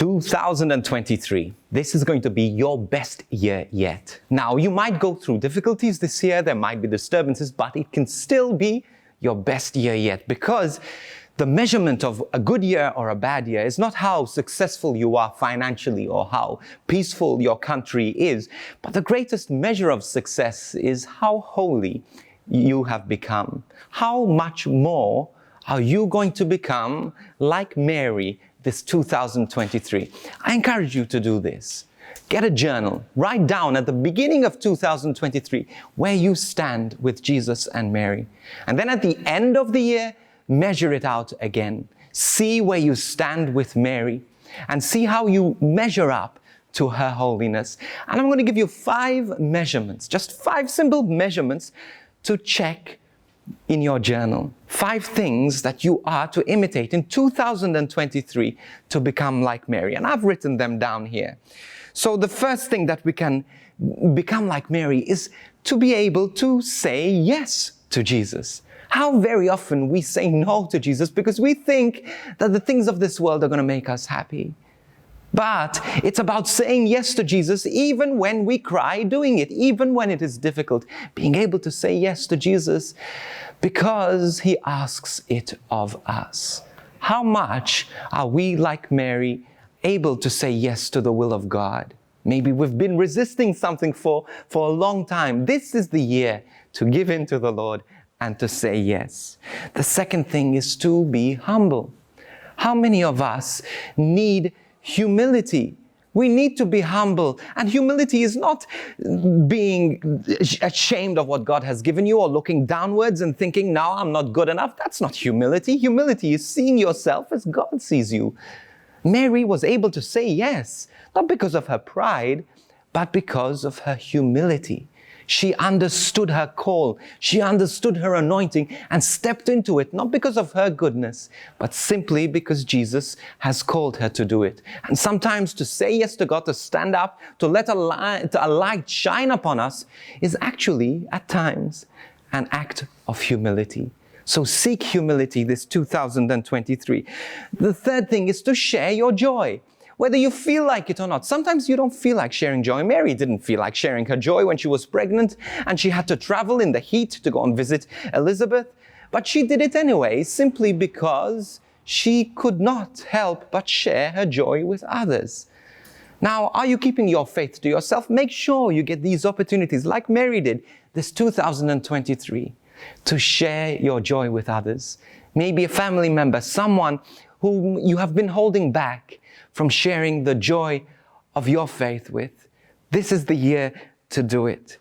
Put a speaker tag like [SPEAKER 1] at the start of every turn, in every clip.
[SPEAKER 1] 2023. This is going to be your best year yet. Now, you might go through difficulties this year, there might be disturbances, but it can still be your best year yet, because the measurement of a good year or a bad year is not how successful you are financially or how peaceful your country is, but the greatest measure of success is how holy you have become. How much more are you going to become like Mary this 2023? I encourage you to do this. Get a journal. Write down at the beginning of 2023 where you stand with Jesus and Mary. And then at the end of the year, measure it out again. See where you stand with Mary and see how you measure up to her holiness. And I'm going to give you 5 measurements, just 5 simple measurements to check in your journal. 5 things that you are to imitate in 2023 to become like Mary. And I've written them down here. So the first thing that we can become like Mary is to be able to say yes to Jesus. How very often we say no to Jesus because we think that the things of this world are going to make us happy. But it's about saying yes to Jesus even when we cry doing it, even when it is difficult. Being able to say yes to Jesus because He asks it of us. How much are we, like Mary, able to say yes to the will of God? Maybe we've been resisting something for a long time. This is the year to give in to the Lord and to say yes. The second thing is to be humble. How many of us need humility? We need to be humble. And humility is not being ashamed of what God has given you or looking downwards and thinking, no, I'm not good enough. That's not humility. Humility is seeing yourself as God sees you. Mary was able to say yes, not because of her pride, but because of her humility. She understood her call. She understood her anointing and stepped into it, not because of her goodness, but simply because Jesus has called her to do it. And sometimes to say yes to God, to stand up, to let a light shine upon us is actually, at times, an act of humility. So seek humility this 2023. The third thing is to share your joy. Whether you feel like it or not. Sometimes you don't feel like sharing joy. Mary didn't feel like sharing her joy when she was pregnant and she had to travel in the heat to go and visit Elizabeth. But she did it anyway, simply because she could not help but share her joy with others. Now, are you keeping your faith to yourself? Make sure you get these opportunities, like Mary did this 2023, to share your joy with others. Maybe a family member, someone whom you have been holding back from sharing the joy of your faith with. This is the year to do it.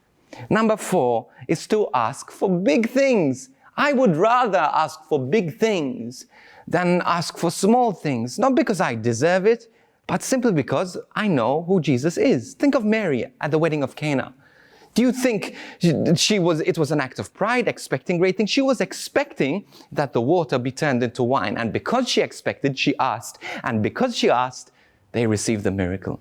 [SPEAKER 1] Number 4 is to ask for big things. I would rather ask for big things than ask for small things. Not because I deserve it, but simply because I know who Jesus is. Think of Mary at the wedding of Cana. Do you think it was an act of pride, expecting great things? She was expecting that the water be turned into wine. And because she expected, she asked. And because she asked, they received the miracle.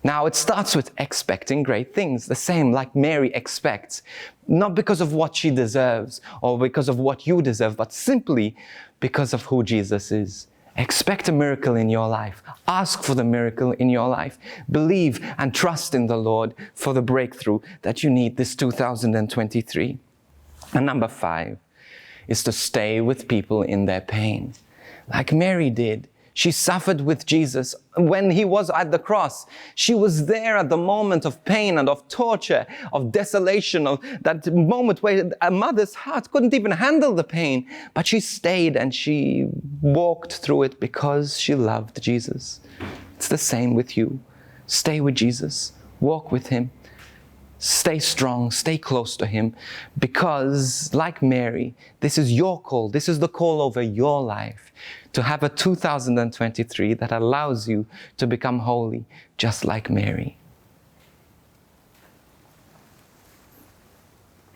[SPEAKER 1] Now, it starts with expecting great things, the same like Mary expects, not because of what she deserves or because of what you deserve, but simply because of who Jesus is. Expect a miracle in your life. Ask for the miracle in your life. Believe and trust in the Lord for the breakthrough that you need this 2023. And number 5 is to stay with people in their pain. Like Mary did. She suffered with Jesus when He was at the cross. She was there at the moment of pain and of torture, of desolation, of that moment where a mother's heart couldn't even handle the pain. But she stayed and she walked through it because she loved Jesus. It's the same with you. Stay with Jesus. Walk with Him. Stay strong, stay close to Him, because like Mary, this is your call. This is the call over your life, to have a 2023 that allows you to become holy, just like Mary.